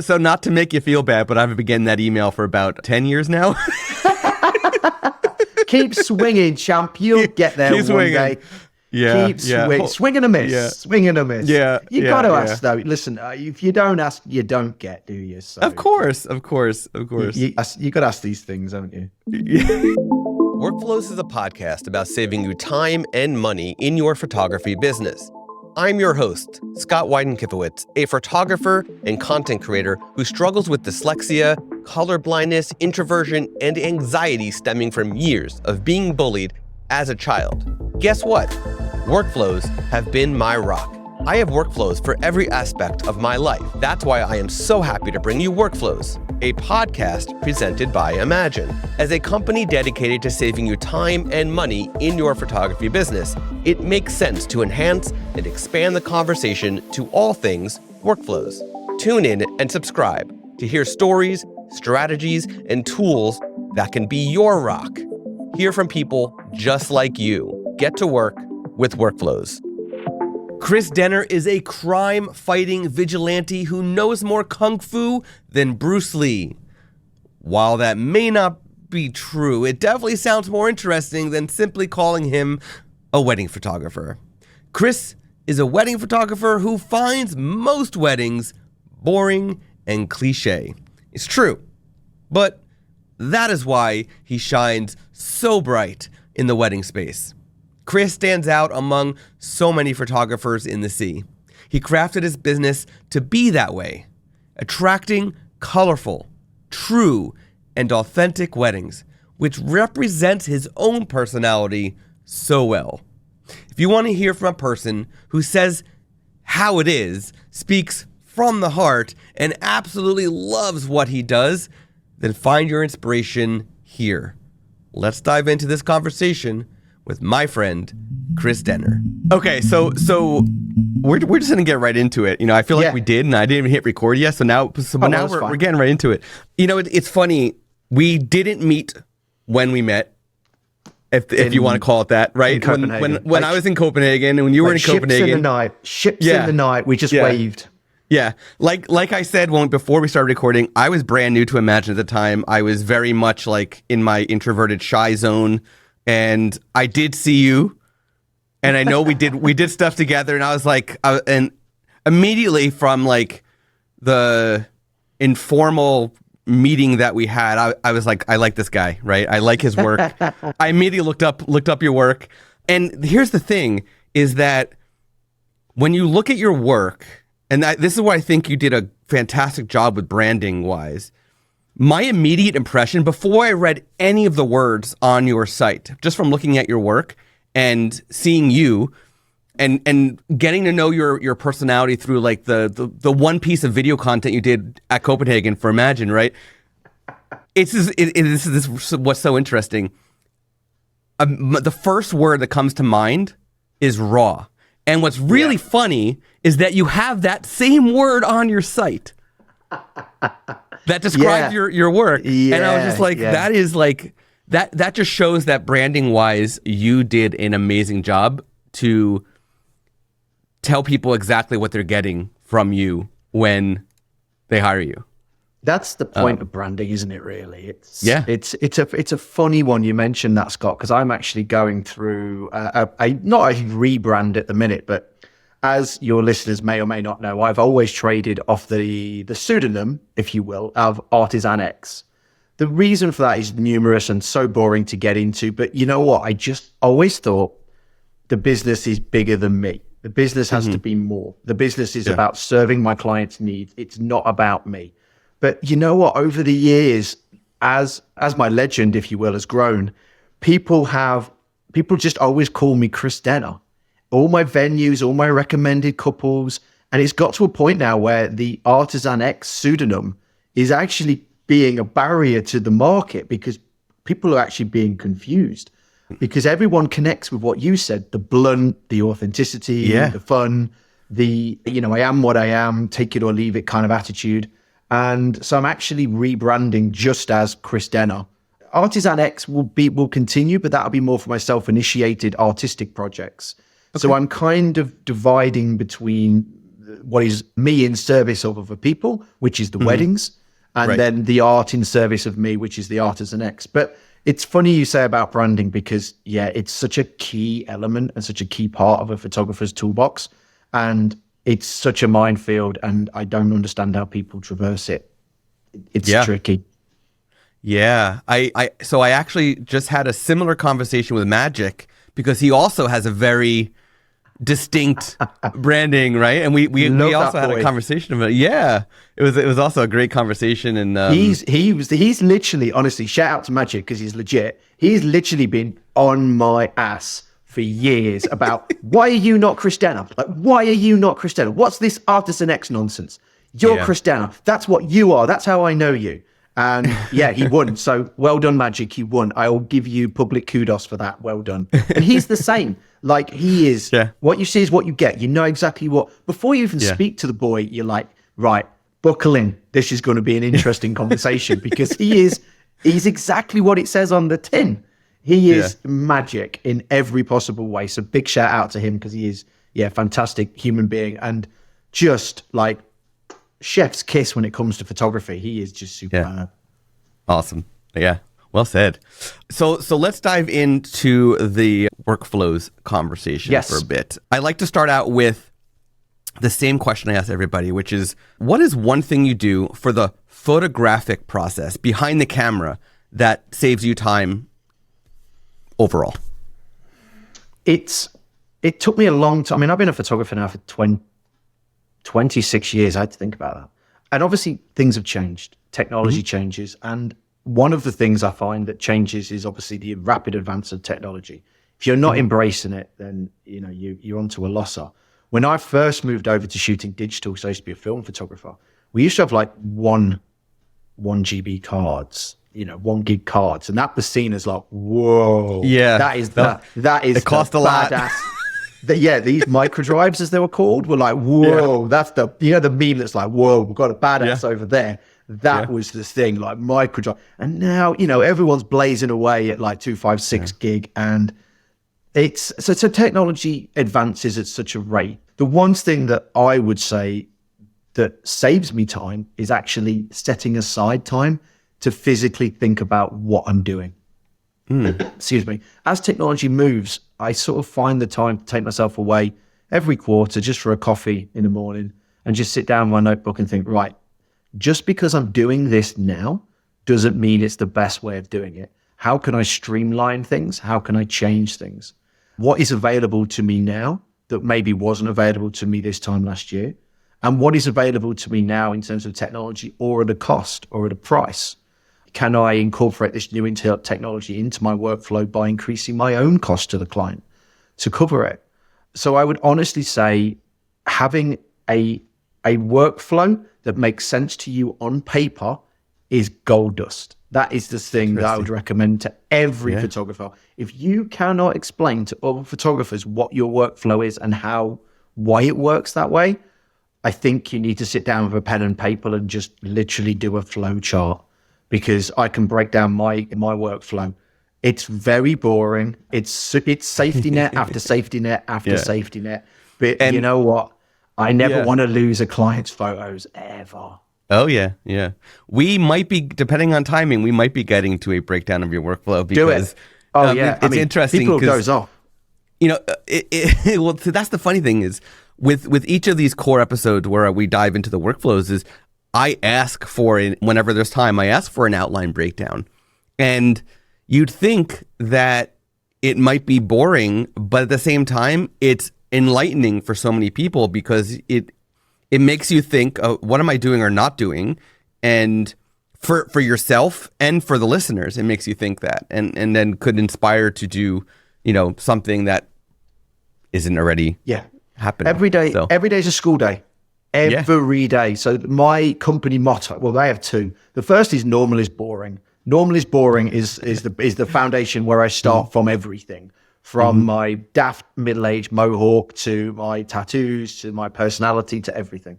So not to make you feel bad, but I've been getting that email for about 10 years now. Keep swinging, champ. You'll get there one day. Yeah, Keep swinging. Swing and a miss. Yeah. Swing and a miss. Yeah, You got to ask, though. Listen, if you don't ask, you don't get, do you? So, Of course. You got to ask these things, haven't you? Workflows is a podcast about saving you time and money in your photography business. I'm your host, Scott Weidenkifowitz, a photographer and content creator who struggles with dyslexia, color blindness, introversion, and anxiety stemming from years of being bullied as a child. Guess what? Workflows have been my rock. I have workflows for every aspect of my life. That's why I am so happy to bring you Workflows, a podcast presented by Imagen. As a company dedicated to saving you time and money in your photography business, it makes sense to enhance and expand the conversation to all things workflows. Tune in and subscribe to hear stories, strategies, and tools that can be your rock. Hear from people just like you. Get to work with Workflows. Chris Denner is a crime-fighting vigilante who knows more kung fu than Bruce Lee. While that may not be true, it definitely sounds more interesting than simply calling him a wedding photographer. Chris is a wedding photographer who finds most weddings boring and cliche. It's true, but that is why he shines so bright in the wedding space. Chris stands out among so many photographers in the sea. He crafted his business to be that way, attracting colorful, true, and authentic weddings, which represents his own personality so well. If you want to hear from a person who says how it is, speaks from the heart, and absolutely loves what he does, then find your inspiration here. Let's dive into this conversation with my friend, Chris Denner. Okay, so we're just gonna get right into it. You know, I feel like we did, and I didn't even hit record yet. So now we're getting right into it. You know, it's funny. We didn't meet when we met, if you want to call it that, right? When I was in Copenhagen, and when you were in Copenhagen, ships in the night. We just waved. Yeah, like I said before we started recording, I was brand new to Imagen at the time. I was very much like in my introverted, shy zone. And I did see you, and I know we did stuff together, and I was like, and immediately from like the informal meeting that we had, I was like, I like this guy, right? I like his work. I immediately looked up your work, and here's the thing: is that when you look at your work, and this is why I think you did a fantastic job with branding wise. My immediate impression, before I read any of the words on your site, just from looking at your work and seeing you and getting to know your personality through like the one piece of video content you did at Copenhagen for Imagen, right? This is what's so interesting. The first word that comes to mind is raw. And what's really funny is that you have that same word on your site. That describes your work. And I was just like, that is like, that just shows that branding wise, you did an amazing job to tell people exactly what they're getting from you when they hire you. That's the point of branding, isn't it, really? It's a funny one you mentioned that, Scott, because I'm actually going through not a rebrand at the minute, but as your listeners may or may not know, I've always traded off the pseudonym, if you will, of imagen-ai. The reason for that is numerous and so boring to get into, but you know what? I just always thought the business is bigger than me. The business has to be more. The business is about serving my clients' needs. It's not about me. But you know what? Over the years, as my legend, if you will, has grown, people just always call me Chris Denner. All my venues, all my recommended couples, and it's got to a point now where the imagen-ai pseudonym is actually being a barrier to the market because people are actually being confused because everyone connects with what you said, the blunt, the authenticity, the fun, I am what I am, take it or leave it kind of attitude. And so I'm actually rebranding just as Chris Denner. Imagen-ai will continue, but that'll be more for my self-initiated artistic projects. Okay. So I'm kind of dividing between what is me in service of other people, which is the weddings, and then the art in service of me, which is the Artisan X. But it's funny you say about branding because, yeah, it's such a key element and such a key part of a photographer's toolbox. And it's such a minefield, and I don't understand how people traverse it. It's tricky. Yeah. So I actually just had a similar conversation with Magic because he also has a very distinct branding, right? And we also had a conversation about it. Yeah. It was also a great conversation, and he's literally, honestly, shout out to Magic because he's legit. He's literally been on my ass for years about why are you not Christiana? Like, why are you not Christiana? What's this Artisan X nonsense? You're Christiana. That's what you are. That's how I know you. And yeah, he won. So well done, Magic. You won. I'll give you public kudos for that. Well done. And he's the same. Like, he is. What you see is what you get. You know exactly what. Before you even speak to the boy, you're like, right, buckle in. This is going to be an interesting conversation because he's exactly what it says on the tin. He is magic in every possible way. So big shout out to him because he is, fantastic human being and just like chef's kiss when it comes to photography. He is just superb. Yeah. Awesome. Yeah. Well said. So let's dive into the workflows conversation for a bit. I like to start out with the same question I ask everybody, which is, what is one thing you do for the photographic process behind the camera that saves you time overall? It took me a long time. I mean, I've been a photographer now for 26 years. I had to think about that. And obviously things have changed. Technology changes. And one of the things I find that changes is obviously the rapid advance of technology. If you're not embracing it, then you're onto a losser. When I first moved over to shooting digital, so I used to be a film photographer, we used to have like one GB cards, 1 gig cards, and that was seen as like, whoa, that is it cost a lot. These micro drives, as they were called, were like, whoa, that's the the meme that's like, whoa, we've got a badass over there. That was the thing, like micro drive. And now everyone's blazing away at like 256 gig, and it's so technology advances at such a rate. The one thing that I would say that saves me time is actually setting aside time to physically think about what I'm doing. Excuse me. As technology moves, I sort of find the time to take myself away every quarter just for a coffee in the morning and just sit down with my notebook and think, right, just because I'm doing this now doesn't mean it's the best way of doing it. How can I streamline things? How can I change things? What is available to me now that maybe wasn't available to me this time last year? And what is available to me now in terms of technology or at a cost or at a price? Can I incorporate this new technology into my workflow by increasing my own cost to the client to cover it? So I would honestly say having a workflow that makes sense to you on paper is gold dust. That is the thing that I would recommend to every photographer. If you cannot explain to other photographers what your workflow is and why it works that way, I think you need to sit down with a pen and paper and just literally do a flow chart, because I can break down my workflow. It's very boring. It's safety net after safety net after safety net. But you know what? I never want to lose a client's photos ever. Oh, yeah. We might be, depending on timing, we might be getting to a breakdown of your workflow. Because, do it. It's interesting. People goes off. Well, so that's the funny thing is, with each of these core episodes where we dive into the workflows is, I ask for, whenever there's time, I ask for an outline breakdown. And you'd think that it might be boring, but at the same time, it's enlightening for so many people because it makes you think, what am I doing or not doing? And for yourself and for the listeners, it makes you think that, and then could inspire to do, something that isn't already happening. Every day is a school day. Every day. So my company motto, well, they have two. The first is normal is boring. Normal is boring is the foundation where I start from everything. From my daft middle-aged mohawk to my tattoos to my personality to everything.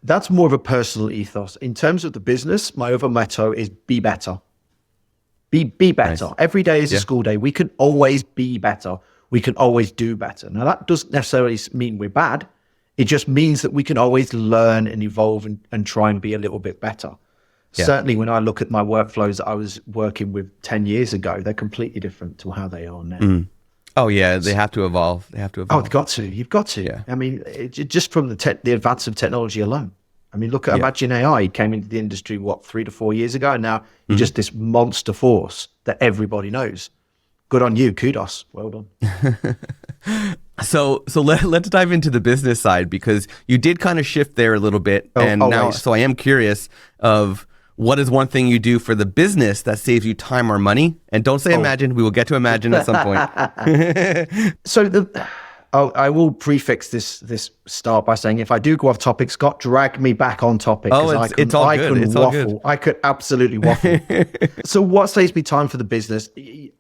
That's more of a personal ethos. In terms of the business, my other motto is be better. Be better. Nice. Every day is a school day. We can always be better. We can always do better. Now, that doesn't necessarily mean we're bad. It just means that we can always learn and evolve and try and be a little bit better. Yeah. Certainly when I look at my workflows that I was working with 10 years ago, they're completely different to how they are now. Mm. Oh yeah, they have to evolve. They have to evolve. Oh, you've got to. Yeah. I mean, just from the advance of technology alone. I mean, look at imagen-ai. It came into the industry, 3 to 4 years ago, and now you're just this monster force that everybody knows. Good on you. Kudos. Well done. So let's dive into the business side, because you did kind of shift there a little bit. So I am curious of what is one thing you do for the business that saves you time or money? And don't say Imagine. We will get to Imagine at some point. So I will prefix this start by saying, if I do go off topic, Scott, drag me back on topic. Oh, it's all good. It's all good. I could absolutely waffle. So what saves me time for the business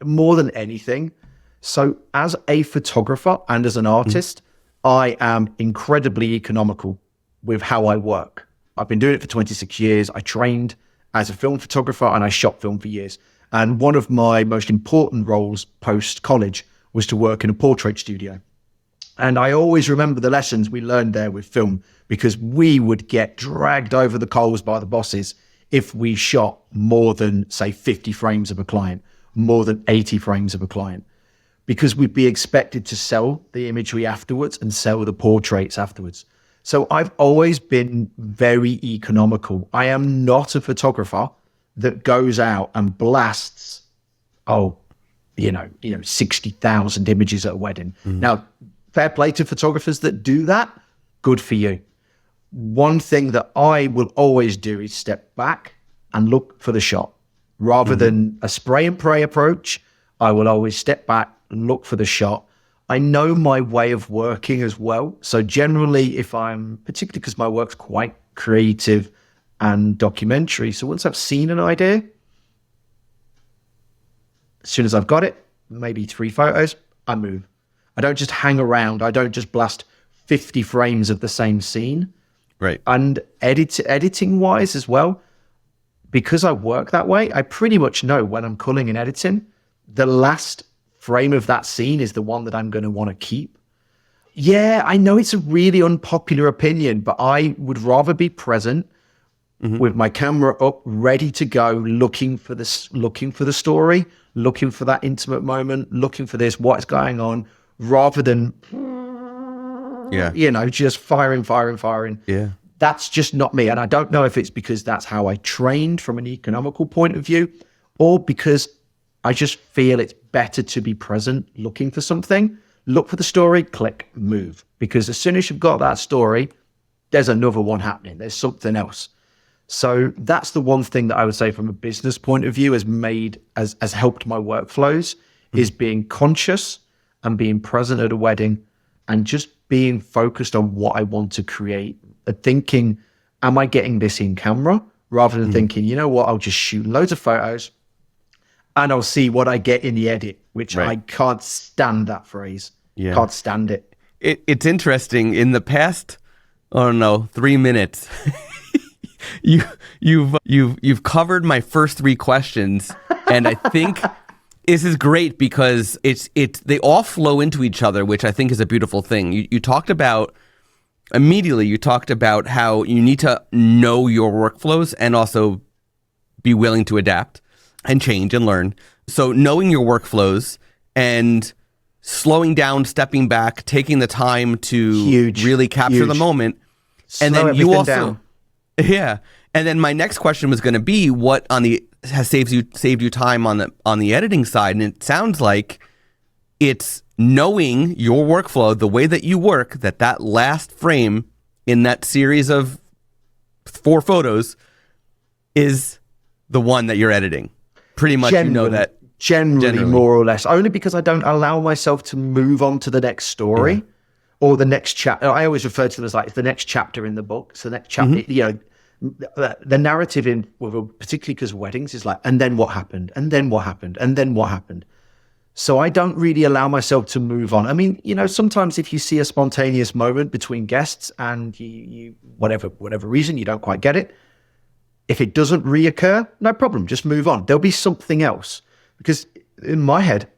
more than anything? So as a photographer and as an artist, I am incredibly economical with how I work. I've been doing it for 26 years. I trained as a film photographer and I shot film for years. And one of my most important roles post-college was to work in a portrait studio. And I always remember the lessons we learned there with film, because we would get dragged over the coals by the bosses if we shot more than, say, 50 frames of a client, more than 80 frames of a client, because we'd be expected to sell the imagery afterwards and sell the portraits afterwards. So I've always been very economical. I am not a photographer that goes out and blasts, 60,000 images at a wedding. Now, fair play to photographers that do that. Good for you. One thing that I will always do is step back and look for the shot. Rather than a spray and pray approach, I will always step back and look for the shot. I know my way of working as well. So generally, particularly because my work's quite creative and documentary, so once I've seen an idea, as soon as I've got it, maybe 3 photos, I move. I don't just hang around. I don't just blast 50 frames of the same scene. Right. And editing wise as well, because I work that way, I pretty much know when I'm culling and editing, the last frame of that scene is the one that I'm going to want to keep. Yeah, I know it's a really unpopular opinion, but I would rather be present with my camera up, ready to go, looking for the story, looking for that intimate moment, looking for this, what's going on, rather than, just firing. Yeah. That's just not me. And I don't know if it's because that's how I trained from an economical point of view, or because I just feel it's better to be present, looking for something, look for the story, click, move. Because as soon as you've got that story, there's another one happening. There's something else. So that's the one thing that I would say from a business point of view has helped my workflows, is being conscious and being present at a wedding and just being focused on what I want to create, thinking, am I getting this in camera? Rather than thinking, you know what, I'll just shoot loads of photos and I'll see what I get in the edit, which I can't stand that phrase. Yeah. Can't stand it. It's interesting. In the past, 3 minutes, you've covered my first 3 questions, and I think this is great because they all flow into each other, which I think is a beautiful thing. You talked about how you need to know your workflows and also be willing to adapt and change and learn. So knowing your workflows and slowing down, stepping back, taking the time to really capture the moment. And then you also down. Yeah. And then my next question was going to be what has saved you time on the editing side. And it sounds like it's knowing your workflow, the way that you work, that last frame in that series of 4 photos is the one that you're editing. Pretty much, you know that. Generally, more or less. Only because I don't allow myself to move on to the next story or the next chapter. I always refer to it as like the next chapter in the book. So the next chapter, the narrative particularly because weddings is like, and then what happened? And then what happened? And then what happened? So I don't really allow myself to move on. I mean, sometimes if you see a spontaneous moment between guests and you whatever reason, you don't quite get it. If it doesn't reoccur, no problem. Just move on. There'll be something else. Because in my head,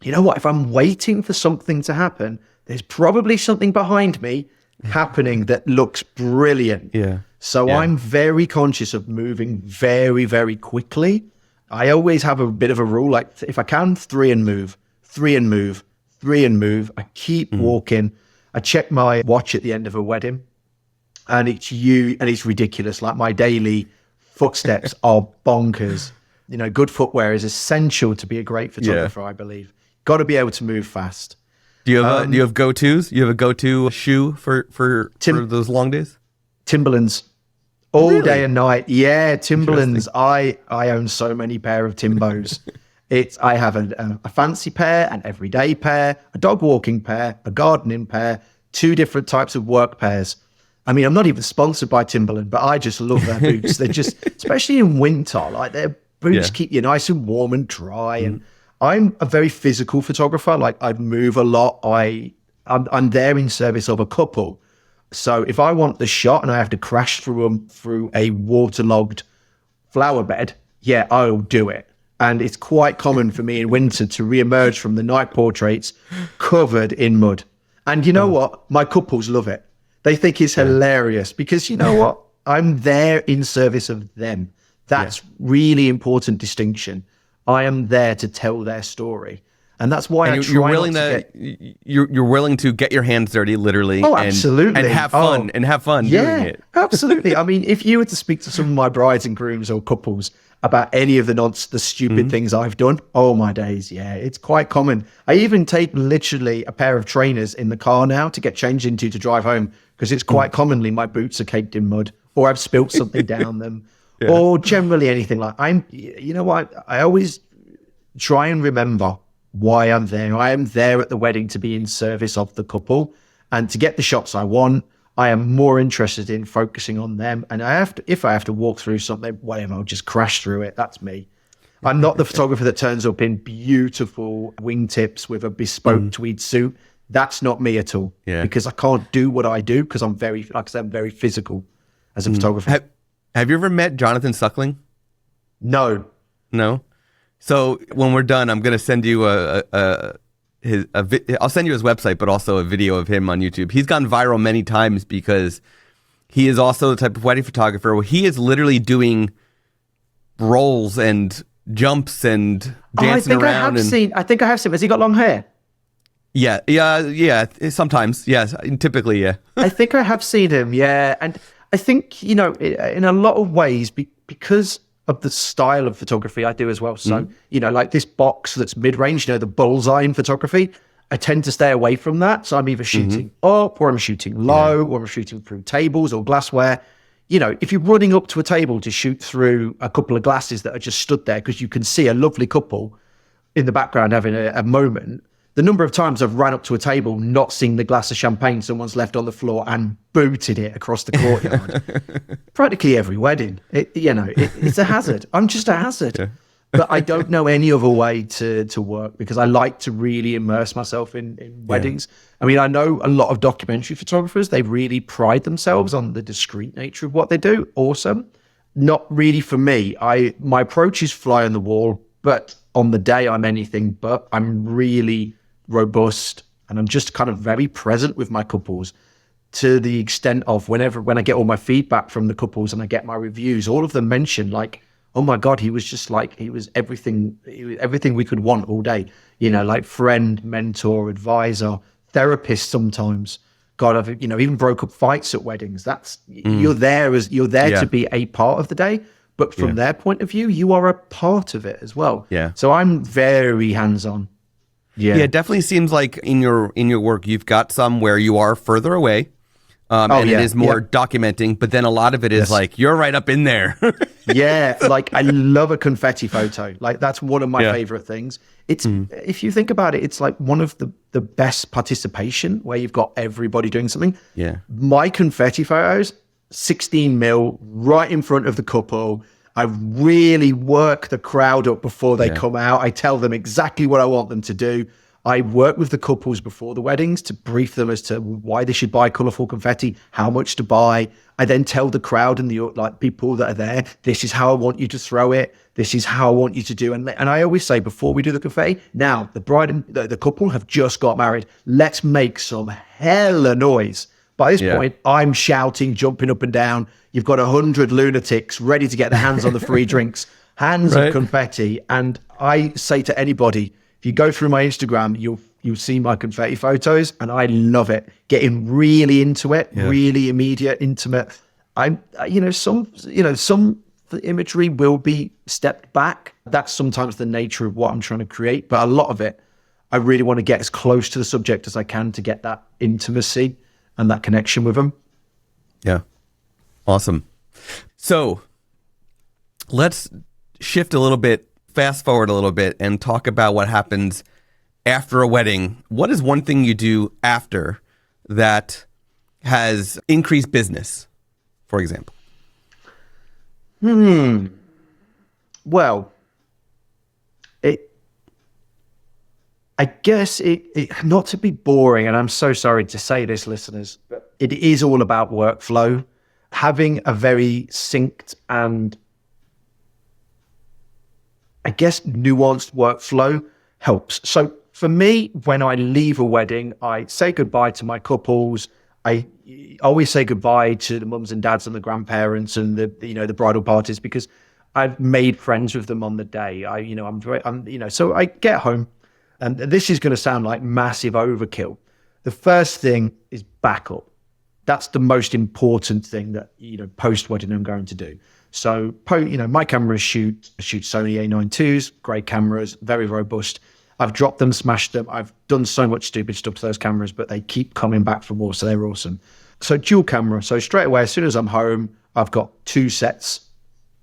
you know what? If I'm waiting for something to happen, there's probably something behind me happening that looks brilliant. Yeah. So I'm very conscious of moving very, very quickly. I always have a bit of a rule, like if I can, 3 and move, 3 and move, 3 and move. I keep walking. I check my watch at the end of a wedding, and it's ridiculous. Like my daily footsteps are bonkers. You know, good footwear is essential to be a great photographer, I believe. Got to be able to move fast. Do you have go-tos? You have a go-to shoe for those long days? Timberlands. All day and night. Yeah, Timberlands. I own so many pair of Timbos. I have a fancy pair, an everyday pair, a dog walking pair, a gardening pair, 2 different types of work pairs. I mean, I'm not even sponsored by Timberland, but I just love their boots. They're just, especially in winter, like their boots keep you nice and warm and dry. And I'm a very physical photographer. Like I move a lot. I'm there in service of a couple. So if I want the shot and I have to crash through a waterlogged flower bed, I'll do it. And it's quite common for me in winter to reemerge from the night portraits covered in mud. And you know what? My couples love it. They think it's hilarious because you know what? I'm there in service of them. That's really important distinction. I am there to tell their story. And that's why you're willing to get your hands dirty, literally. Oh, absolutely. And have fun doing it. Absolutely. I mean, if you were to speak to some of my brides and grooms or couples about any of the stupid things I've done, oh my days, it's quite common. I even take literally a pair of trainers in the car now to get changed into to drive home because it's quite commonly my boots are caked in mud or I've spilt something down them or generally anything like you know what? I always try and remember why I'm there. I am there at the wedding to be in service of the couple and to get the shots I want. I am more interested in focusing on them. And if I have to walk through something, whatever, I'll just crash through it. That's me. I'm not the photographer that turns up in beautiful wingtips with a bespoke tweed suit. That's not me at all. Yeah. Because I can't do what I do because I'm very physical as a photographer. Have you ever met Jonathan Suckling? No. So when we're done, I'm going to send you I'll send you his website, but also a video of him on YouTube. He's gone viral many times because he is also the type of wedding photographer where he is literally doing rolls and jumps and dancing around. I think I have seen. Has he got long hair? Yeah. Sometimes, yes. Typically, yeah. I think I have seen him. Yeah, and I think in a lot of ways because of the style of photography I do as well. So, like this box that's mid-range, the bullseye in photography, I tend to stay away from that. So I'm either shooting up or I'm shooting low or I'm shooting through tables or glassware. If you're running up to a table to shoot through a couple of glasses that are just stood there because you can see a lovely couple in the background having a moment, the number of times I've ran up to a table, not seen the glass of champagne someone's left on the floor and booted it across the courtyard. Practically every wedding. It's a hazard. I'm just a hazard. Yeah. But I don't know any other way to work because I like to really immerse myself in weddings. I mean, I know a lot of documentary photographers, they really pride themselves on the discreet nature of what they do. Awesome. Not really for me. My approach is fly on the wall, but on the day I'm anything but. I'm really robust and I'm just kind of very present with my couples to the extent of when I get all my feedback from the couples and I get my reviews, all of them mention like, oh my God, he was everything we could want all day, like friend, mentor, advisor, therapist sometimes. God, I've even broke up fights at weddings. That's you're there to be a part of the day, but from their point of view, you are a part of it as well. Yeah. So I'm very hands-on. Yeah, it definitely seems like in your work, you've got some where you are further away, it is more documenting, but then a lot of it is like, you're right up in there. Yeah, like I love a confetti photo. Like that's one of my favorite things. It's if you think about it, it's like one of the best participation where you've got everybody doing something. Yeah. My confetti photos, 16 mil, right in front of the couple. I really work the crowd up before they come out. I tell them exactly what I want them to do. I work with the couples before the weddings to brief them as to why they should buy colourful confetti, how much to buy. I then tell the crowd and the people that are there, this is how I want you to throw it. This is how I want you to do. And I always say before we do the confetti, now the bride and the couple have just got married. Let's make some hella noise By this point, I'm shouting, jumping up and down. You've got 100 lunatics ready to get their hands on the free drinks, hands of confetti. And I say to anybody, if you go through my Instagram, you'll see my confetti photos, and I love it. Getting really into it, really immediate, intimate. Some imagery will be stepped back. That's sometimes the nature of what I'm trying to create. But a lot of it, I really want to get as close to the subject as I can to get that intimacy and that connection with them. Yeah. Awesome. So let's shift a little bit, fast forward a little bit, and talk about what happens after a wedding. What is one thing you do after that has increased business, for example? Well, I guess it not to be boring, and I'm so sorry to say this, listeners, but it is all about workflow. Having a very synced and, I guess, nuanced workflow helps. So for me, when I leave a wedding, I say goodbye to my couples. I always say goodbye to the mums and dads and the grandparents and the bridal parties, because I've made friends with them on the day. So I get home. And this is going to sound like massive overkill. The first thing is backup. That's the most important thing that, post-wedding I'm going to do. So, my cameras shoot Sony A9 IIs, great cameras, very robust. I've dropped them, smashed them. I've done so much stupid stuff to those cameras, but they keep coming back for more, so they're awesome. So dual camera. So straight away, as soon as I'm home, I've got 2 sets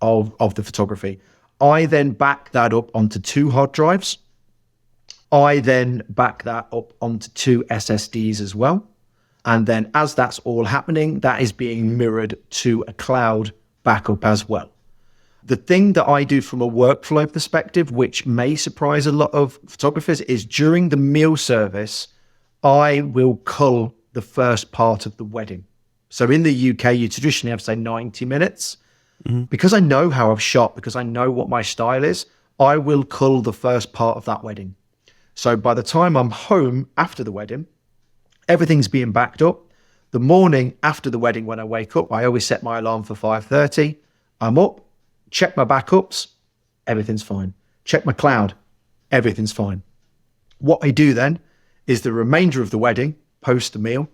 of the photography. I then back that up onto 2 hard drives. I then back that up onto 2 SSDs as well. And then as that's all happening, that is being mirrored to a cloud backup as well. The thing that I do from a workflow perspective, which may surprise a lot of photographers, is during the meal service, I will cull the first part of the wedding. So in the UK, you traditionally have, say, 90 minutes. Mm-hmm. Because I know how I've shot, because I know what my style is, I will cull the first part of that wedding. So by the time I'm home after the wedding, everything's being backed up. The morning after the wedding, when I wake up, I always set my alarm for 5:30. I'm up, check my backups, everything's fine. Check my cloud, everything's fine. What I do then is the remainder of the wedding, post the meal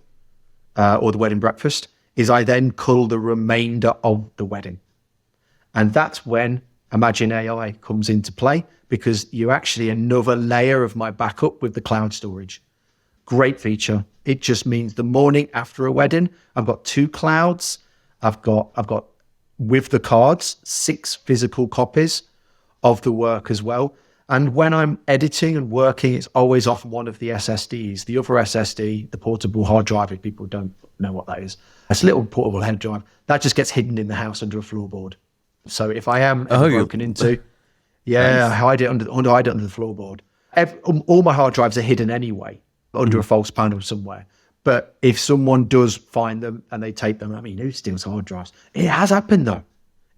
or the wedding breakfast, is I then cull the remainder of the wedding. And that's when imagen-ai comes into play, because you're actually another layer of my backup with the cloud storage. Great feature. It just means the morning after a wedding, I've got 2 clouds. I've got with the cards, 6 physical copies of the work as well. And when I'm editing and working, it's always off one of the SSDs. The other SSD, the portable hard drive, if people don't know what that is, it's a little portable head drive that just gets hidden in the house under a floorboard. So if I am broken into, I hide it under the floorboard. All my hard drives are hidden anyway under a false panel somewhere. But if someone does find them and they take them, who steals hard drives? It has happened though.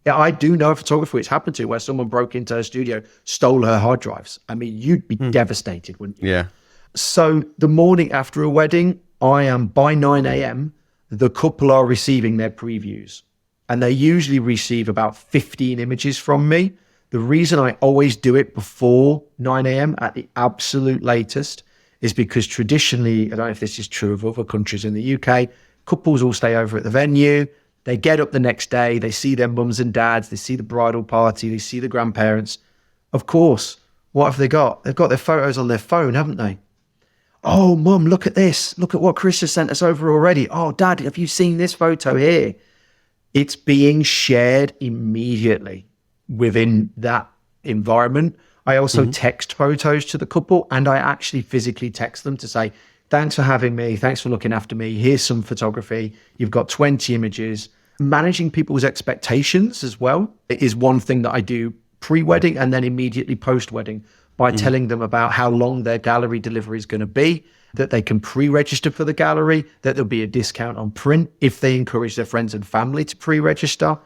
Yeah, I do know a photographer it's happened to, where someone broke into her studio, stole her hard drives. You'd be devastated, wouldn't you? Yeah. So the morning after a wedding, I am by 9 a.m., the couple are receiving their previews. And they usually receive about 15 images from me. The reason I always do it before 9 a.m. at the absolute latest is because traditionally, I don't know if this is true of other countries in the UK, couples all stay over at the venue. They get up the next day, they see their mums and dads, they see the bridal party, they see the grandparents. Of course, what have they got? They've got their photos on their phone, haven't they? Oh, mum, look at this. Look at what Chris has sent us over already. Oh, dad, have you seen this photo here? It's being shared immediately within that environment. I also text photos to the couple, and I actually physically text them to say, thanks for having me. Thanks for looking after me. Here's some photography. You've got 20 images. Managing people's expectations as well is one thing that I do pre-wedding and then immediately post-wedding by telling them about how long their gallery delivery is going to be, that they can pre-register for the gallery, that there'll be a discount on print if they encourage their friends and family to pre-register.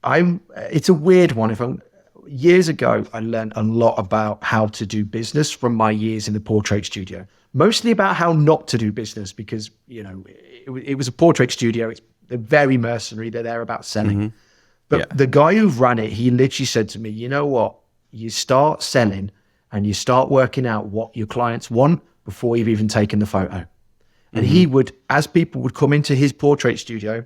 It's a weird one. Years ago, I learned a lot about how to do business from my years in the portrait studio. mostly about how not to do business because, it was a portrait studio. They're very mercenary. They're there about selling. But the guy who ran it, he literally said to me, you know what? You start selling and you start working out what your clients want before you've even taken the photo. And he would, as people would come into his portrait studio,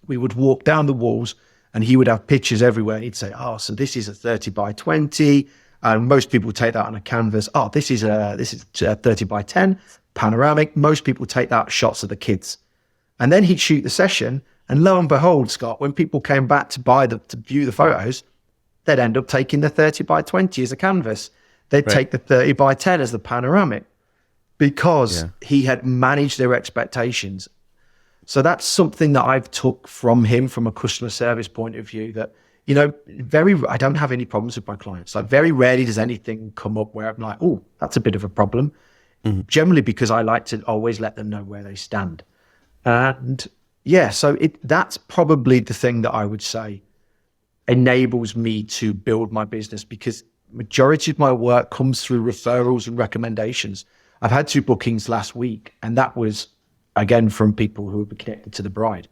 we would walk down the walls and he would have pictures everywhere. And he'd say, oh, so this is a 30 by 20. And most people would take that on a canvas. Oh, this is a 30 by 10 panoramic. Most people take that shots of the kids. And then he'd shoot the session. And lo and behold, Scott, when people came back to view the photos, they'd end up taking the 30 by 20 as a canvas. They'd take the 30 by 10 as the panoramic because he had managed their expectations. So that's something that I've took from him from a customer service point of view that, I don't have any problems with my clients. Like very rarely does anything come up where I'm like, oh, that's a bit of a problem. Generally because I like to always let them know where they stand. And so that's probably the thing that I would say enables me to build my business because majority of my work comes through referrals and recommendations. I've had 2 bookings last week, and that was, again, from people who were connected to the bride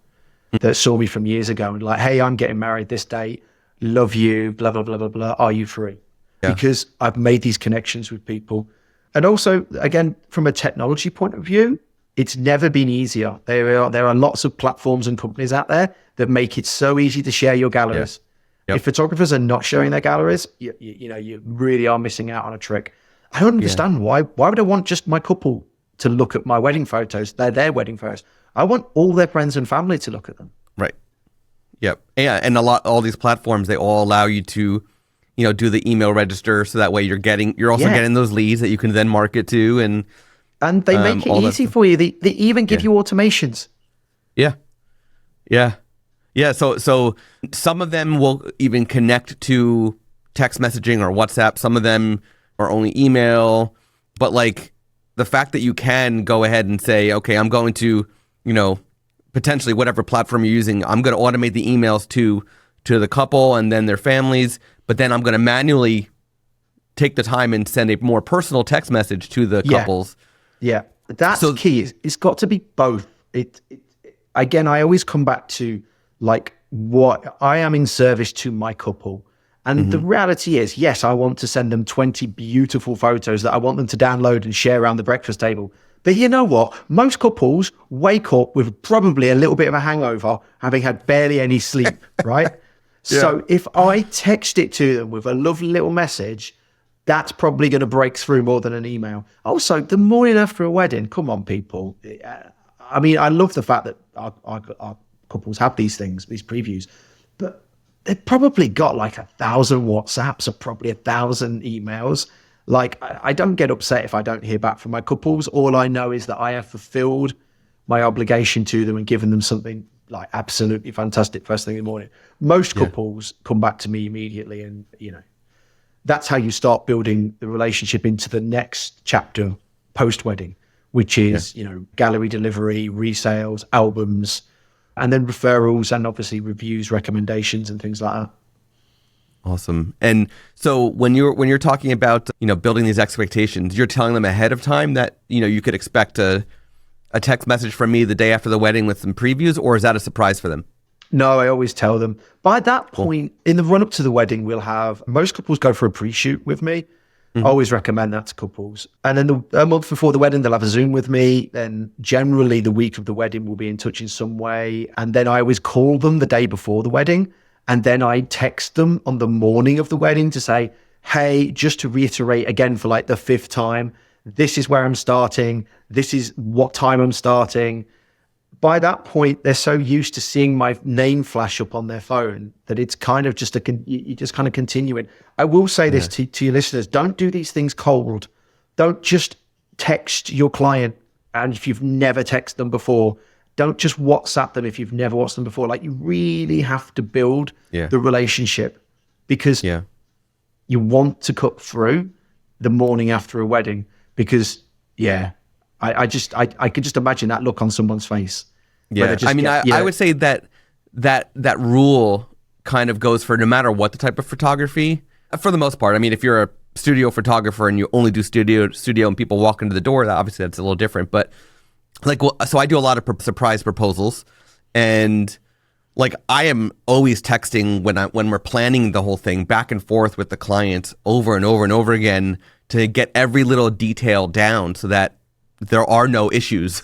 that saw me from years ago and like, hey, I'm getting married this date, love you, blah, blah, blah, blah, blah. Are you free? Because I've made these connections with people. And also, again, from a technology point of view, it's never been easier. There are lots of platforms and companies out there that make it so easy to share your galleries. If photographers are not showing their galleries, you really are missing out on a trick. I don't understand why would I want just my couple to look at my wedding photos? They're their wedding photos. I want all their friends and family to look at them. Right. Yep. Yeah. And all these platforms, they all allow you to, do the email register. So that way you're also getting those leads that you can then market to. And they make it easy for you. They even give you automations. Yeah. Yeah. Yeah. So some of them will even connect to text messaging or WhatsApp. Some of them are only email. But like the fact that you can go ahead and say, okay, I'm going to, potentially whatever platform you're using, I'm going to automate the emails to the couple and then their families. But then I'm going to manually take the time and send a more personal text message to the couples. Yeah, that's key. It's got to be both. Again, I always come back to like what I am in service to my couple. And the reality is, yes, I want to send them 20 beautiful photos that I want them to download and share around the breakfast table. But you know what? Most couples wake up with probably a little bit of a hangover, having had barely any sleep, right? So if I text it to them with a lovely little message, that's probably going to break through more than an email. Also, the morning after a wedding, come on, people. I mean, I love the fact that our couples have these things, these previews, but they've probably got like 1,000 WhatsApps or probably 1,000 emails. Like, I don't get upset if I don't hear back from my couples. All I know is that I have fulfilled my obligation to them and given them something like absolutely fantastic first thing in the morning. Most couples come back to me immediately, and that's how you start building the relationship into the next chapter post-wedding, which is, gallery delivery, resales, albums, and then referrals and obviously reviews, recommendations and things like that. Awesome. And so when you're talking about, building these expectations, you're telling them ahead of time that, you could expect a text message from me the day after the wedding with some previews, or is that a surprise for them? No, I always tell them. By that point, in the run-up to the wedding, most couples go for a pre-shoot with me. I always recommend that to couples. And then a month before the wedding, they'll have a Zoom with me. Then generally the week of the wedding, we'll be in touch in some way. And then I always call them the day before the wedding. And then I text them on the morning of the wedding to say, hey, just to reiterate again for like the 5th time, this is where I'm starting. This is what time I'm starting. By that point, they're so used to seeing my name flash up on their phone that it's kind of just you just kind of continue it. I will say this to your listeners: don't do these things cold. Don't just text your client, and if you've never texted them before, don't just WhatsApp them if you've never WhatsApped them before. Like, you really have to build the relationship, because you want to cut through the morning after a wedding, because I could just imagine that look on someone's face. Yeah, I would say that rule kind of goes for no matter what the type of photography, for the most part. I mean, if you're studio photographer and you only do studio and people walk into the door, obviously that's a little different. But so I do a lot of surprise proposals, and like I am always texting when we're planning the whole thing back and forth with the client over and over and over again to get every little detail down so that there are no issues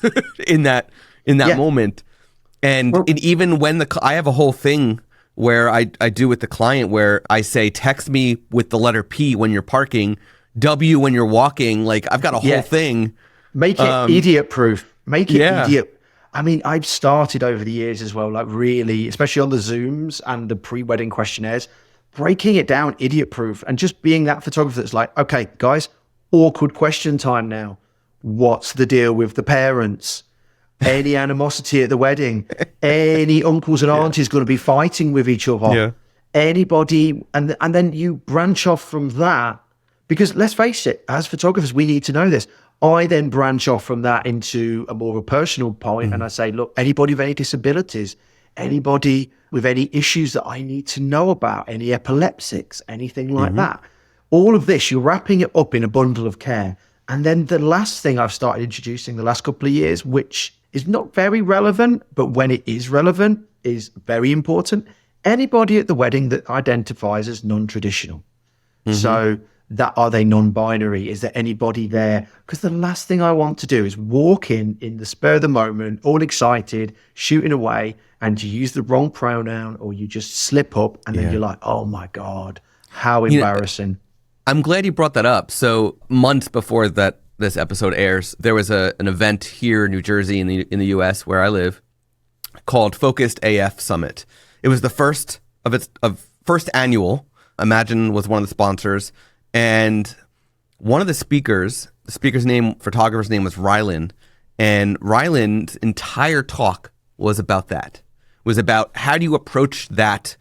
in that moment. And even when I have a whole thing where I do with the client where I say, text me with the letter P when you're parking, W when you're walking. Like I've got a whole thing. Make it idiot proof. Make it idiot. I mean, I've started over the years as well, like really, especially on the Zooms and the pre-wedding questionnaires, breaking it down idiot proof and just being that photographer that's like, okay, guys, awkward question time now. What's the deal with the parents? Any animosity at the wedding? Any uncles and aunties going to be fighting with each other? Yeah. Anybody? And then you branch off from that, because let's face it, as photographers, we need to know this. I then branch off from that into a more of a personal point, and I say, look, anybody with any disabilities, anybody with any issues that I need to know about, any epileptics, anything like that. All of this, you're wrapping it up in a bundle of care. And then the last thing I've started introducing the last couple of years, which is not very relevant, but when it is relevant, is very important. Anybody at the wedding that identifies as non-traditional. So that are they non-binary? Is there anybody there? Because the last thing I want to do is walk in the spur of the moment, all excited, shooting away, and you use the wrong pronoun or you just slip up and then you're like, oh my God, how embarrassing. I'm glad you brought that up. So months before this episode airs, there was an event here in New Jersey in the US where I live called Focused AF Summit. It was the first first annual. Imagen was one of the sponsors, and one of the photographer's name was Rylan, and Rylan's entire talk was about that. It was about how do you approach that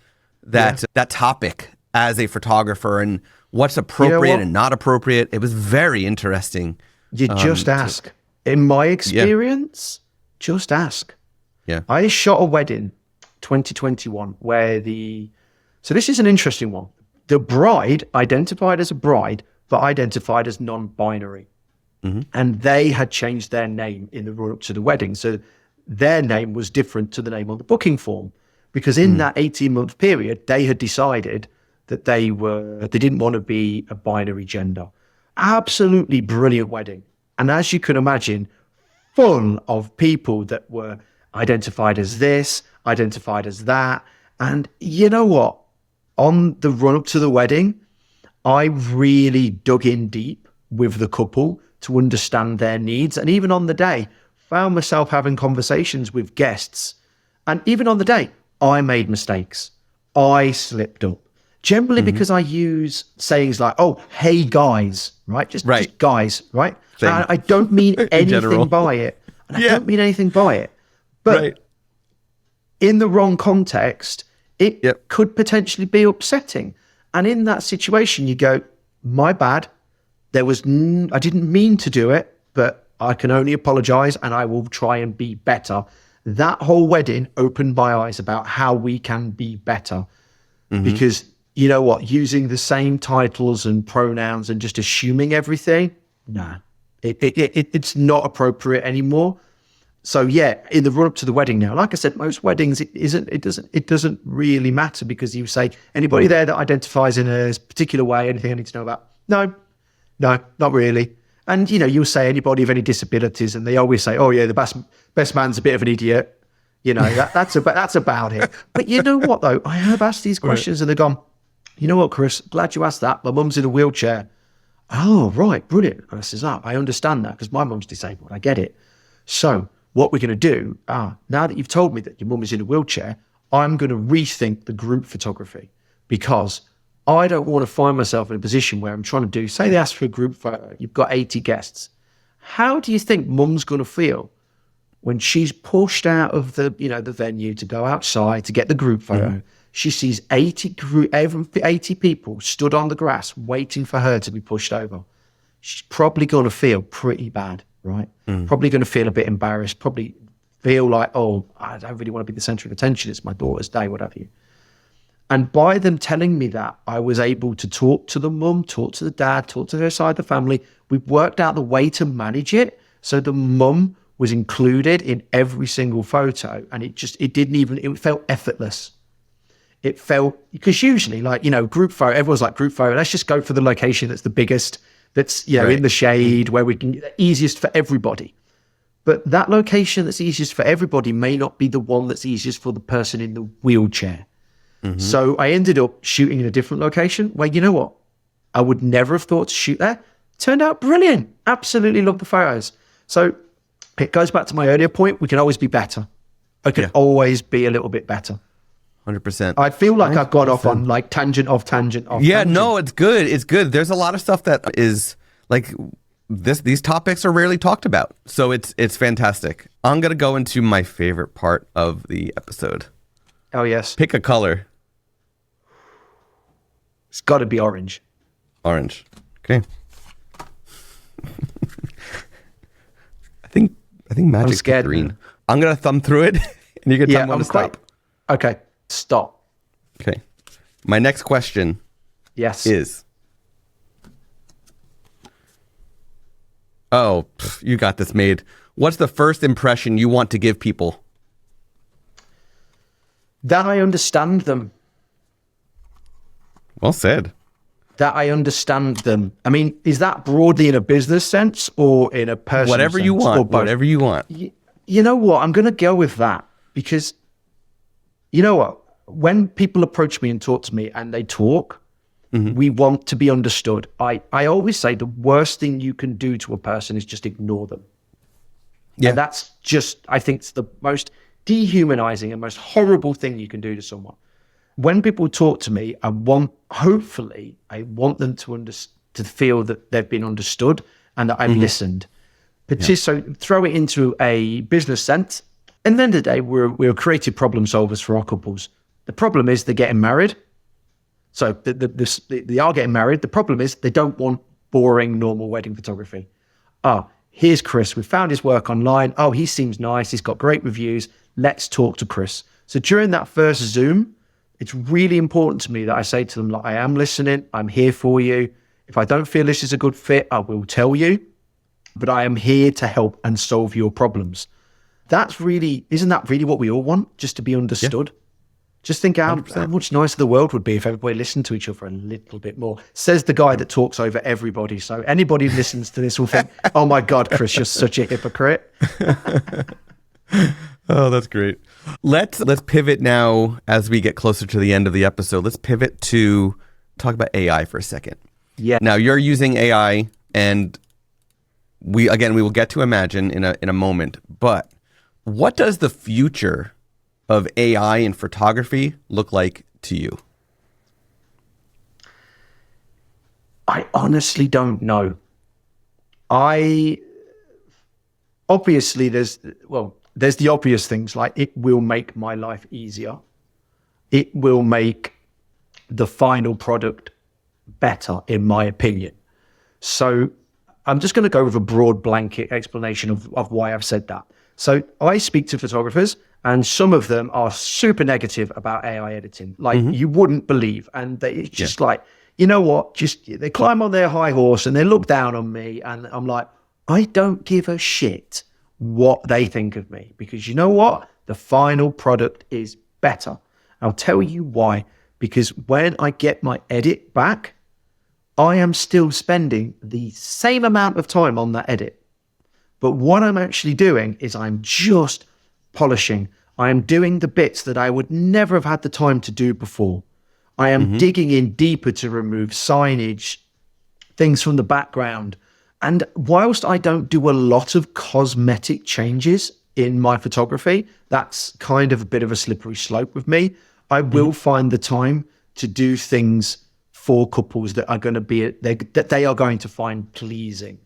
topic as a photographer and what's appropriate and not appropriate. It was very interesting. You just ask. In my experience, just ask. Yeah. I shot a wedding 2021 where so this is an interesting one. The bride identified as a bride, but identified as non-binary. And they had changed their name in the run-up to the wedding. So their name was different to the name on the booking form, because in that 18-month period, they had decided that they didn't want to be a binary gender. Absolutely brilliant wedding. And as you can imagine, full of people that were identified as this, identified as that. And you know what? On the run up to the wedding, I really dug in deep with the couple to understand their needs. And even on the day, found myself having conversations with guests. And even on the day, I made mistakes. I slipped up. Generally because I use sayings like, oh, hey guys, right? Just guys, right? And I don't mean anything by it. And I don't mean anything by it. But in the wrong context, it could potentially be upsetting. And in that situation, you go, my bad. I didn't mean to do it, but I can only apologize and I will try and be better. That whole wedding opened my eyes about how we can be better. Because you know what, using the same titles and pronouns and just assuming everything, it's not appropriate anymore. So in the run up to the wedding now, like I said, most weddings it doesn't really matter, because you say, anybody there that identifies in a particular way, anything I need to know about? No, not really. And you'll say anybody with any disabilities, and they always say, oh yeah, the best man's a bit of an idiot. That's about it. But you know what though? I have asked these questions and they've gone, you know what, Chris, glad you asked that. My mum's in a wheelchair. Oh, right, brilliant. And I says, I understand that because my mum's disabled. I get it. So what we're going to do, now that you've told me that your mum is in a wheelchair, I'm going to rethink the group photography, because I don't want to find myself in a position where I'm trying to do, say they ask for a group photo, you've got 80 guests. How do you think mum's going to feel when she's pushed out of the venue to go outside to get the group photo? She sees 80 people stood on the grass waiting for her to be pushed over. She's probably going to feel pretty bad, right? Probably going to feel a bit embarrassed, probably feel like, oh, I don't really want to be the center of attention. It's my daughter's day, what have you. And by them telling me that, I was able to talk to the mum, talk to the dad, talk to their side of the family. We worked out the way to manage it. So the mum was included in every single photo. And it felt effortless. It felt, because usually group photo, everyone's like group photo. Let's just go for the location that's the biggest, that's, right, in the shade where we can get the easiest for everybody. But that location that's easiest for everybody may not be the one that's easiest for the person in the wheelchair. Mm-hmm. So I ended up shooting in a different location where, you know what? I would never have thought to shoot there. Turned out brilliant. Absolutely love the photos. So it goes back to my earlier point. We can always be better. I can always be a little bit better. 100%. I feel like I've gone off on like tangent. Yeah, no, it's good. It's good. There's a lot of stuff that is like these topics are rarely talked about. So it's fantastic. I'm going to go into my favorite part of the episode. Oh, yes. Pick a color. It's got to be orange. Orange. Okay. I think Magic's green. I'm going to thumb through it and you can tell me when to stop. Okay. Stop. Okay. My next question is... Oh, you got this made. What's the first impression you want to give people? That I understand them. Well said. That I understand them. I mean, is that broadly in a business sense or in a personal whatever sense? You want. Whatever you want. You know what? I'm going to go with that because, you know what? When people approach me and talk to me and they talk, we want to be understood. I always say the worst thing you can do to a person is just ignore them. Yeah. And that's just, I think it's the most dehumanizing and most horrible thing you can do to someone. When people talk to me, I want them to feel that they've been understood and that I've listened. So throw it into a business sense. At the end of the day, we're creative problem solvers for our couples. The problem is they're getting married. So they are getting married. The problem is they don't want boring, normal wedding photography. Here's Chris. We found his work online. Oh, he seems nice. He's got great reviews. Let's talk to Chris. So during that first Zoom, it's really important to me that I say to them, like, I am listening. I'm here for you. If I don't feel this is a good fit, I will tell you. But I am here to help and solve your problems. Isn't that really what we all want? Just to be understood? Yeah. Just think how much nicer the world would be if everybody listened to each other a little bit more. Says the guy that talks over everybody. So anybody who listens to this will think, oh my God, Chris, you're such a hypocrite. Oh, that's great. Let's pivot now as we get closer to the end of the episode. Let's pivot to talk about AI for a second. Yeah. Now you're using AI and we will get to Imagine in a moment, but what does the future of AI in photography look like to you? I honestly don't know. Obviously there's the obvious things, like it will make my life easier. It will make the final product better, in my opinion. So I'm just going to go with a broad blanket explanation of why I've said that. So I speak to photographers and some of them are super negative about AI editing, like you wouldn't believe. And it's just like, you know what, they climb on their high horse and they look down on me. And I'm like, I don't give a shit what they think of me, because you know what? The final product is better. I'll tell you why. Because when I get my edit back, I am still spending the same amount of time on that edit. But what I'm actually doing is I'm just polishing. I am doing the bits that I would never have had the time to do before. I am digging in deeper to remove signage, things from the background. And whilst I don't do a lot of cosmetic changes in my photography, that's kind of a bit of a slippery slope with me. I will find the time to do things for couples that are going to be that they are going to find pleasing.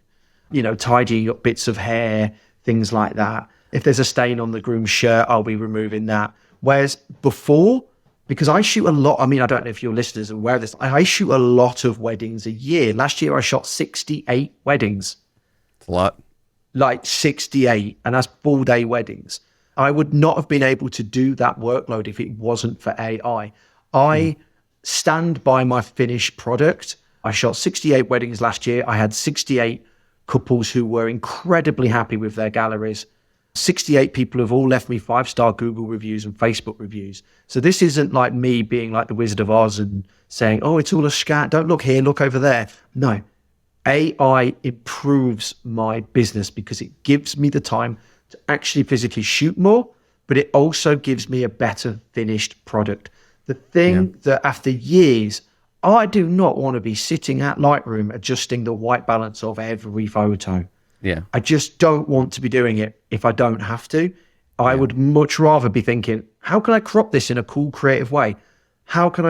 You know, tidying up bits of hair, things like that. If there's a stain on the groom's shirt, I'll be removing that. Whereas before, because I shoot a lot, I mean, I don't know if your listeners are aware of this, I shoot a lot of weddings a year. Last year I shot 68 weddings. It's a lot. Like 68, and that's full day weddings. I would not have been able to do that workload if it wasn't for AI. I stand by my finished product. I shot 68 weddings last year. I had 68 couples who were incredibly happy with their galleries. 68 people have all left me 5-star Google reviews and Facebook reviews. So this isn't like me being like the Wizard of Oz and saying, oh, it's all a scat. Don't look here, look over there. No, AI improves my business because it gives me the time to actually physically shoot more, but it also gives me a better finished product. The thing that after years, I do not want to be sitting at Lightroom adjusting the white balance of every photo. Yeah. I just don't want to be doing it if I don't have to. I would much rather be thinking, how can I crop this in a cool, creative way? How can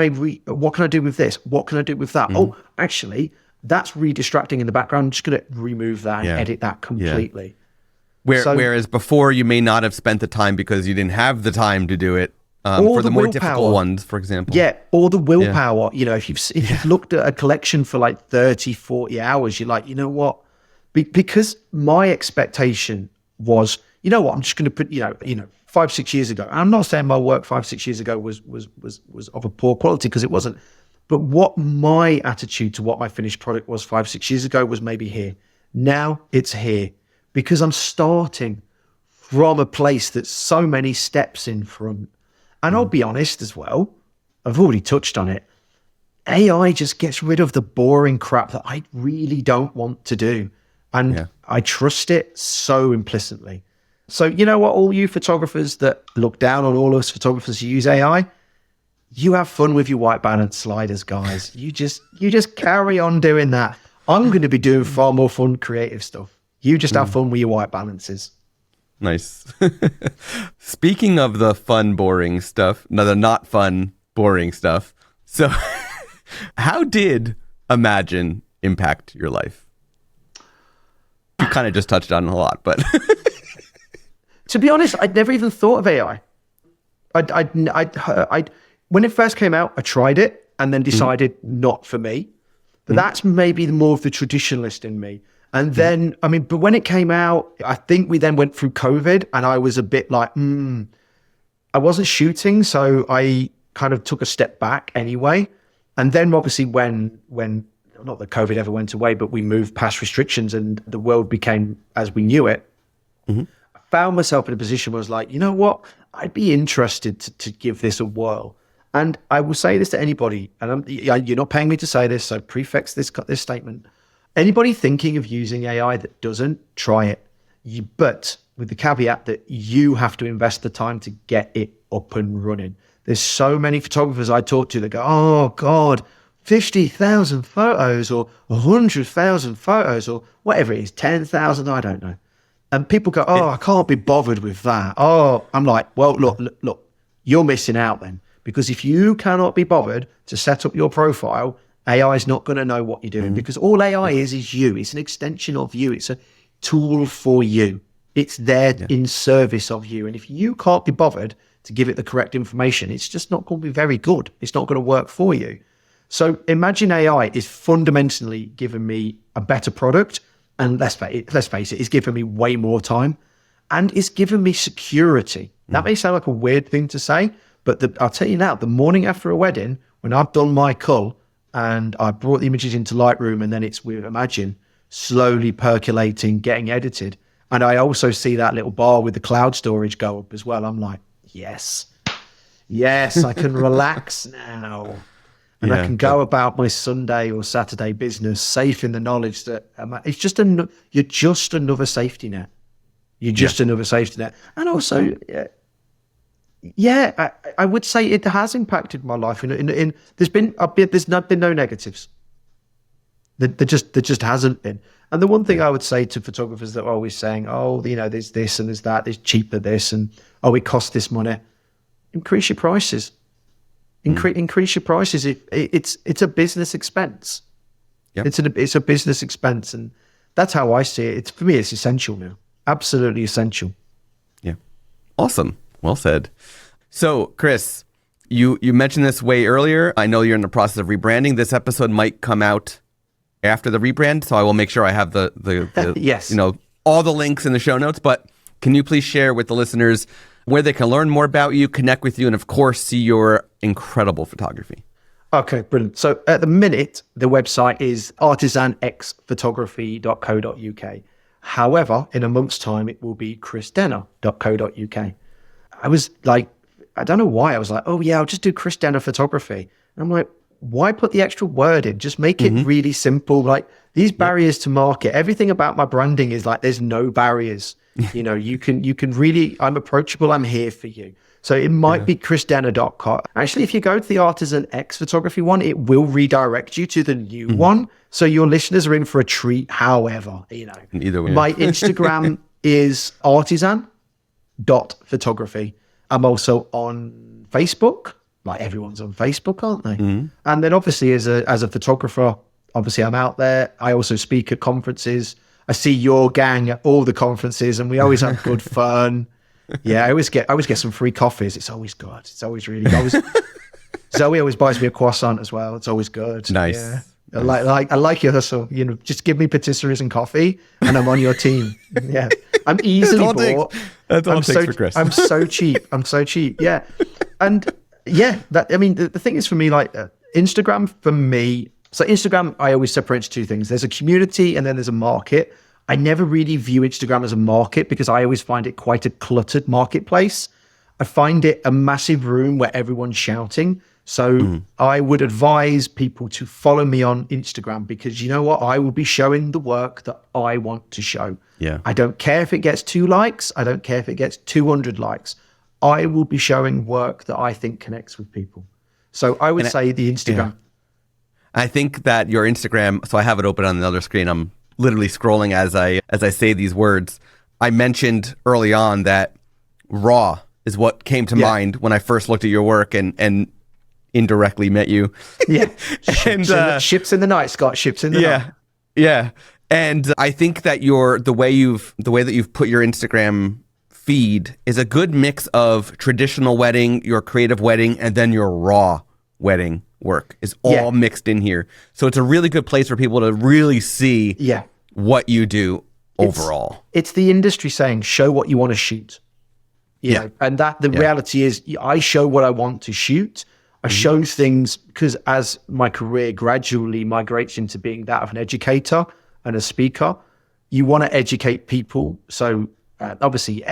what can I do with this? What can I do with that? Oh, actually, that's redistracting in the background. I'm just going to remove that and edit that completely. Whereas before, you may not have spent the time because you didn't have the time to do it. For the more difficult ones, for example. Yeah, or the willpower. You know, if you've looked at a collection for like 30, 40 hours, you're like, you know what? Because my expectation was, you know what, I'm just going to put, 5-6 years ago. I'm not saying my work 5-6 years ago was of a poor quality, because it wasn't. But what my attitude to what my finished product was 5-6 years ago was maybe here. Now it's here, because I'm starting from a place that's so many steps in front. And I'll be honest as well, I've already touched on it. AI just gets rid of the boring crap that I really don't want to do. And I trust it so implicitly. So you know what, all you photographers that look down on all us photographers who use AI, you have fun with your white balance sliders, guys. You just carry on doing that. I'm going to be doing far more fun, creative stuff. You just have fun with your white balances. Nice. Speaking of the fun, boring stuff, no, the not fun, boring stuff. So how did Imagine impact your life? You kind of just touched on it a lot, but to be honest, I'd never even thought of AI. When it first came out, I tried it and then decided not for me. But that's maybe more of the traditionalist in me. And then, but when it came out, I think we then went through COVID, and I was a bit like, I wasn't shooting, so I kind of took a step back anyway. And then obviously when not that COVID ever went away, but we moved past restrictions and the world became as we knew it, I found myself in a position where I was like, you know what? I'd be interested to give this a whirl. And I will say this to anybody, and you're not paying me to say this, so prefix this statement. Anybody thinking of using AI that doesn't, try it. But with the caveat that you have to invest the time to get it up and running. There's so many photographers I talk to that go, oh God, 50,000 photos or 100,000 photos or whatever it is, 10,000, I don't know. And people go, oh, I can't be bothered with that. Oh, I'm like, well, look, you're missing out then. Because if you cannot be bothered to set up your profile, AI is not going to know what you're doing, because all AI is you. It's an extension of you. It's a tool for you. It's there in service of you. And if you can't be bothered to give it the correct information, it's just not going to be very good. It's not going to work for you. So imagen-ai is fundamentally giving me a better product. And let's face it, it's given me way more time, and it's given me security. That may sound like a weird thing to say, but I'll tell you now, the morning after a wedding, when I've done my cull and I brought the images into Lightroom, and then it's with Imagen slowly percolating, getting edited. And I also see that little bar with the cloud storage go up as well. I'm like, yes, I can relax now. And I can go about my Sunday or Saturday business safe in the knowledge that it's just you're just another safety net. You're just another safety net. And also, I would say it has impacted my life. There's not been no negatives. There just hasn't been. And the one thing I would say to photographers that are always saying, oh, there's this and there's that, there's cheaper this, and oh, it costs this money. Increase your prices. Increase your prices. It's a business expense. Yep. It's a business expense, and that's how I see it. For me, it's essential now. Absolutely essential. Yeah. Awesome. Well said. So, Chris, you mentioned this way earlier. I know you're in the process of rebranding. This episode might come out after the rebrand, so I will make sure I have the yes, all the links in the show notes. But can you please share with the listeners where they can learn more about you, connect with you, and of course, see your incredible photography. Okay, brilliant. So at the minute, the website is artisanxphotography.co.uk. However, in a month's time, it will be chrisdenner.co.uk. I was like, I don't know why. I was like, oh yeah, I'll just do Chris Denner photography. And I'm like, why put the extra word in? Just make it really simple. Like these barriers to market, everything about my branding is like, there's no barriers. You know, you can really, I'm approachable. I'm here for you. So it might be chrisdenner.com. Actually, if you go to the Artisan X photography one, it will redirect you to the new one. So your listeners are in for a treat. However, you know, either way. My Instagram is artisan.photography. I'm also on Facebook. Like everyone's on Facebook, aren't they? And then obviously as a photographer, obviously I'm out there. I also speak at conferences. I see your gang at all the conferences and we always have good fun. Yeah, I always get some free coffees. It's always good. It's always really good. Zoe always buys me a croissant as well. It's always good. Nice. Yeah. I like your hustle. You know, just give me patisseries and coffee, and I'm on your team. Yeah, I'm easily bought. That's all it takes for Chris. I'm so cheap. Yeah, and yeah, the thing is for me, like Instagram for me. So Instagram, I always separate into two things. There's a community, and then there's a market. I never really view Instagram as a market because I always find it quite a cluttered marketplace. I find it a massive room where everyone's shouting. So I would advise people to follow me on Instagram because you know what? I will be showing the work that I want to show. Yeah. I don't care if it gets 2 likes. I don't care if it gets 200 likes. I will be showing work that I think connects with people. So I would say the Instagram. Yeah. I think that your Instagram, so I have it open on the other screen. I'm literally scrolling as I say these words. I mentioned early on that raw is what came to mind when I first looked at your work and indirectly met you. Yeah. Ships in the night, Scott. Ships in the night. Yeah. And I think that the way that you've put your Instagram feed is a good mix of traditional wedding, your creative wedding, and then your raw wedding work is all mixed in here. So it's a really good place for people to really see what you do overall. It's the industry saying, show what you want to shoot. You know? And that the reality is I show what I want to shoot. I show things because as my career gradually migrates into being that of an educator and a speaker, you want to educate people. So obviously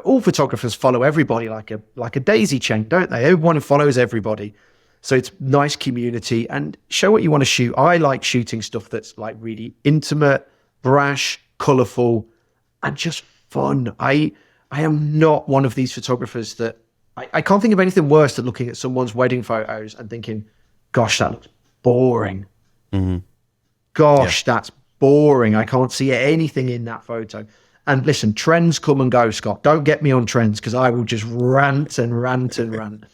all photographers follow everybody like a daisy chain, don't they? Everyone follows everybody. So it's nice community and show what you want to shoot. I like shooting stuff that's like really intimate, brash, colorful, and just fun. I am not one of these photographers that I can't think of anything worse than looking at someone's wedding photos and thinking, gosh, that looks boring. Gosh, that's boring. I can't see anything in that photo. And listen, trends come and go, Scott. Don't get me on trends because I will just rant and rant and rant.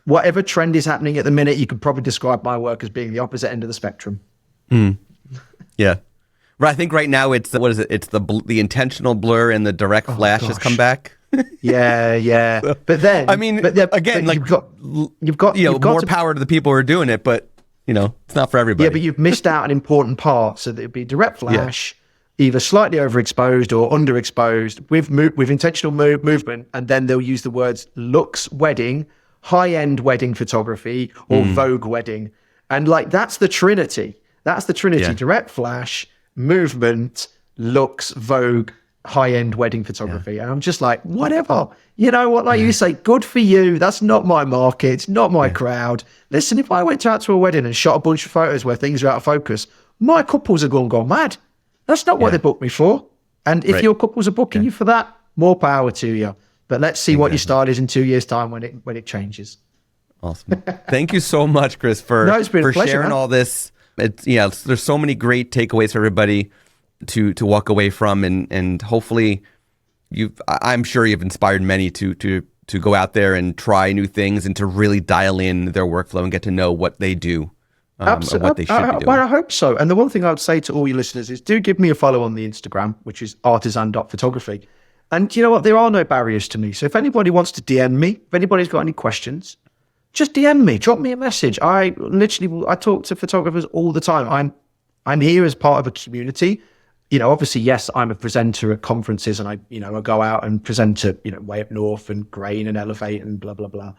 Whatever trend is happening at the minute, you could probably describe my work as being the opposite end of the spectrum. Yeah. Right. I think right now it's It's the intentional blur and the direct flash has come back. Yeah. But then, again, like you've got more power to the people who are doing it, but it's not for everybody. Yeah, but you've missed out an important part. So that it'd be direct flash, either slightly overexposed or underexposed with intentional movement, and then they'll use the words looks wedding, high-end wedding photography, or Vogue wedding, and like that's the trinity. Direct flash, movement, looks, Vogue, high-end wedding photography. And I'm just like, whatever. You know what? Like you say, good for you. That's not my market. It's not my crowd. Listen, if I went out to a wedding and shot a bunch of photos where things are out of focus, my couples are gone mad. That's not what they booked me for. And if your couples are booking you for that, more power to you. But let's see what your style is in 2 years' time when it changes. Awesome. Thank you so much, Chris, for pleasure, sharing all this. There's so many great takeaways for everybody to walk away from, and hopefully I'm sure you've inspired many to go out there and try new things and to really dial in their workflow and get to know what they do. Absolutely. What they should be doing. Well, I hope so. And the one thing I would say to all your listeners is do give me a follow on the Instagram, which is artisan.photography. And you know what? There are no barriers to me. So if anybody wants to DM me, if anybody's got any questions, just DM me, drop me a message. I talk to photographers all the time. I'm here as part of a community. obviously, yes, I'm a presenter at conferences and I go out and present at, Way Up North and Grain and Elevate and blah, blah, blah.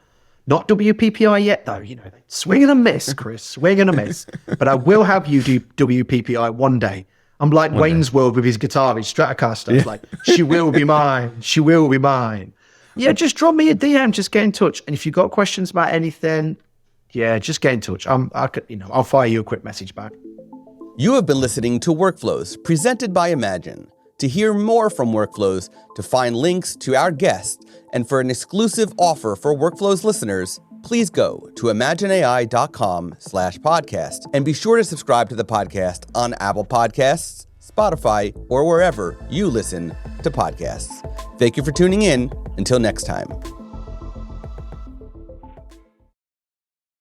Not WPPI yet, though. Swing and a miss, Chris, swing and a miss. But I will have you do WPPI one day. I'm like Wayne's World with his guitar, his Stratocaster. It's like, she will be mine. She will be mine. Yeah, just drop me a DM. Just get in touch. And if you've got questions about anything, just get in touch. I'll fire you a quick message back. You have been listening to Workflows, presented by Imagen. To hear more from Workflows, to find links to our guests, and for an exclusive offer for Workflows listeners, please go to imagen-ai.com/podcast and be sure to subscribe to the podcast on Apple Podcasts, Spotify, or wherever you listen to podcasts. Thank you for tuning in. Until next time.